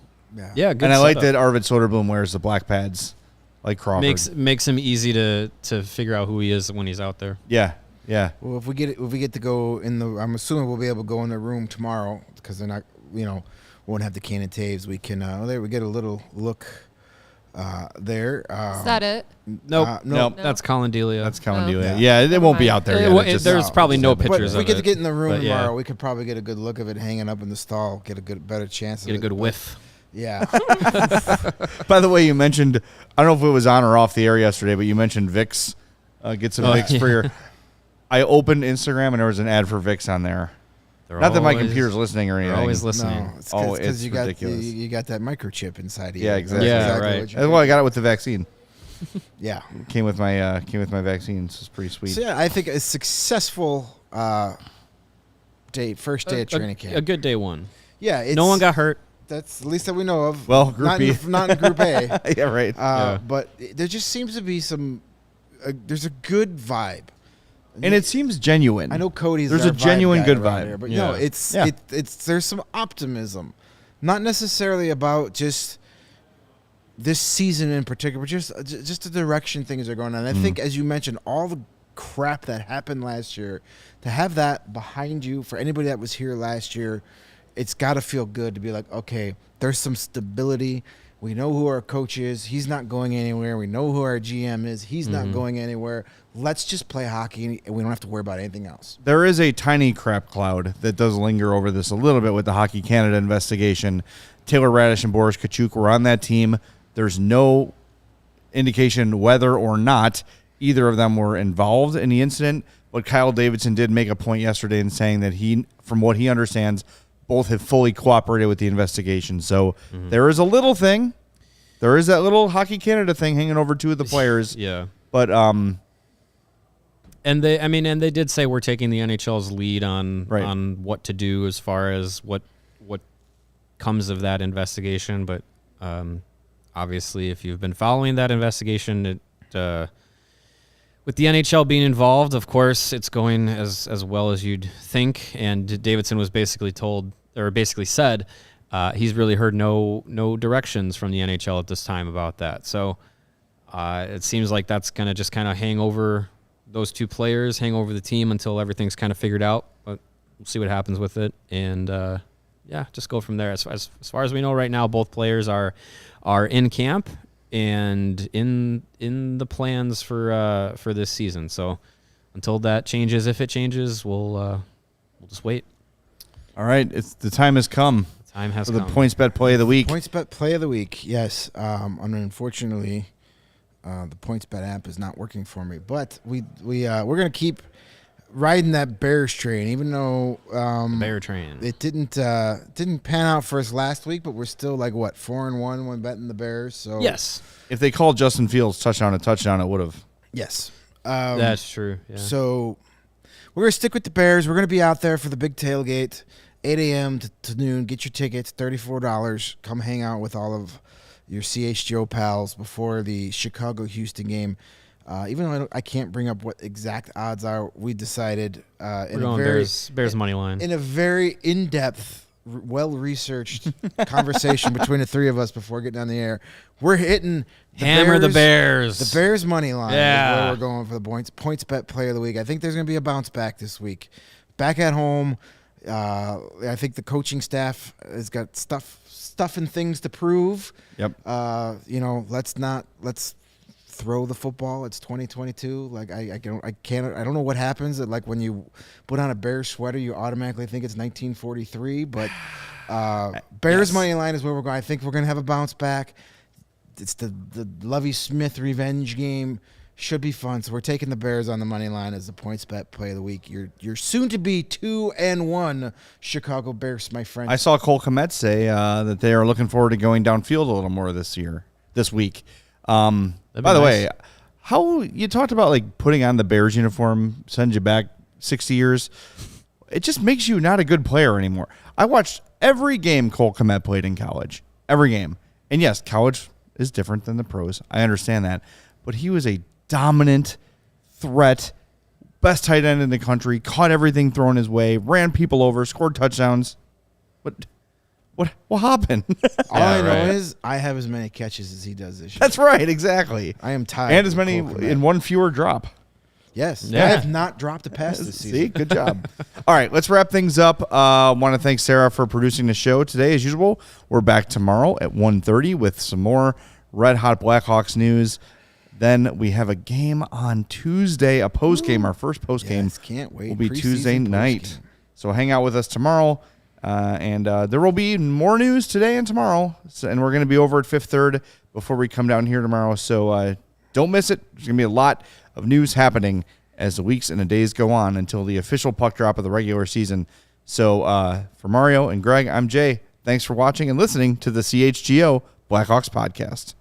Yeah, good and I like setup. that Arvid Soderblom wears the black pads, like Crawford. Makes him easy to figure out who he is when he's out there. Yeah. Well, if we get to go in the, I'm assuming we'll be able to go in the room tomorrow because they're not, won't have the Kane and Toews. We can, there we get a little look there. Is that it? Nope. Nope. That's Colin Delia. That's Colin Oh. Delia. Yeah. Yeah, it won't be out there yet. It's just- There's probably no pictures But if we of get to it. get in the room but yeah. tomorrow, we could probably get a good look of it hanging up in the stall, get a better chance. Get a of good it. whiff. Yeah. By the way, you mentioned, I don't know if it was on or off the air yesterday, but you mentioned Vicks. Get some Vicks for your. I opened Instagram and there was an ad for Vicks on there. They're Not that my always- computer's listening or anything. They're always listening. No, it's Oh, because it's you got ridiculous. you got that microchip inside of you. Yeah, That's exactly. Yeah, what right. you're That's getting. why I got it with the vaccine. Yeah. Came with my vaccine. So it's pretty sweet. So yeah, I think a successful first day of training camp. A good day one. Yeah, it's, No one got hurt. That's the least that we know of. Well, Group not B. not in Group A. Yeah, right. Yeah. But there just seems to be some. There's a good vibe, And it seems genuine. I know Cody's. There's our a genuine vibe guy good around vibe. here, but Yeah. no, it's Yeah. it's there's some optimism, not necessarily about just this season in particular, but just the direction things are going on. I think, as you mentioned, all the crap that happened last year, to have that behind you for anybody that was here last year, it's got to feel good to be like, okay, there's some stability. We know who our coach is. He's not going anywhere. We know who our GM is. He's not going anywhere. Let's just play hockey, and we don't have to worry about anything else. There is a tiny crap cloud that does linger over this a little bit with the Hockey Canada investigation. Taylor Radish and Boris Kachuk were on that team. There's no indication whether or not either of them were involved in the incident, But Kyle Davidson did make a point yesterday in saying that from what he understands, both have fully cooperated with the investigation. So there is a little thing. There is that little Hockey Canada thing hanging over two of the players. Yeah. But and they did say we're taking the NHL's lead on what to do as far as what comes of that investigation. But obviously, if you've been following that investigation, with the NHL being involved, of course, it's going as well as you'd think. And Davidson was basically said he's really heard no directions from the NHL at this time about that. So it seems like that's going to just kind of hang over those two players, hang over the team until everything's kind of figured out. But we'll see what happens with it. And just go from there. As far as we know right now, both players are in camp and in the plans for this season. So until that changes, if it changes, we'll just wait. All right, the time has come. The time has for come. The PointsBet Play of the Week. PointsBet Play of the Week, yes. Unfortunately, the PointsBet app is not working for me, but we're gonna keep riding that Bears train, even though Bear train. It didn't pan out for us last week, but we're still 4-1 when betting the Bears. So yes, if they called Justin Fields touchdown, it would have. Yes, that's true. Yeah. So we're gonna stick with the Bears. We're gonna be out there for the big tailgate, 8 a.m. to noon. Get your tickets, $34. Come hang out with all of your CHGO pals before the Chicago-Houston game. Even though I can't bring up what exact odds are, we decided we're going Bears money line in a very in-depth, well-researched conversation between the three of us before getting on the air. We're hitting the Bears. The Bears money line. Yeah, is where we're going for the PointsBet Player of the Week. I think there's going to be a bounce back this week. Back at home, I think the coaching staff has got stuff and things to prove. Yep. Let's throw the football. It's 2022. I don't know what happens. That when you put on a Bears sweater, you automatically think it's 1943. But Bears money line is where we're going. I think we're going to have a bounce back. It's the Lovie Smith revenge game. Should be fun. So we're taking the Bears on the money line as the PointsBet Play of the Week. You're soon to be 2-1 Chicago Bears, my friend. I saw Cole Kmet say that they are looking forward to going downfield a little more this week. By the way, how you talked about putting on the Bears uniform sends you back 60 years. It just makes you not a good player anymore. I watched every game Cole Kmet played in college. Every game. And yes, college is different than the pros. I understand that. But he was a dominant threat, best tight end in the country, caught everything thrown his way, ran people over, scored touchdowns. What happened? All I know is I have as many catches as he does this year. That's right, exactly. I am tired. And as many in one fewer drop. Yes. Yeah. I have not dropped a pass this season. See, good job. All right, let's wrap things up. I want to thank Sarah for producing the show today. As usual, we're back tomorrow at 1:30 with some more Red Hot Blackhawks news. Then we have a game on Tuesday, a post game. Our first post game. Yes, can't wait. Will be Preseason Tuesday night. post-game. So hang out with us tomorrow. And there will be more news today and tomorrow. And we're going to be over at Fifth Third before we come down here tomorrow. So don't miss it. There's going to be a lot of news happening as the weeks and the days go on until the official puck drop of the regular season. So for Mario and Greg, I'm Jay. Thanks for watching and listening to the CHGO Blackhawks Podcast.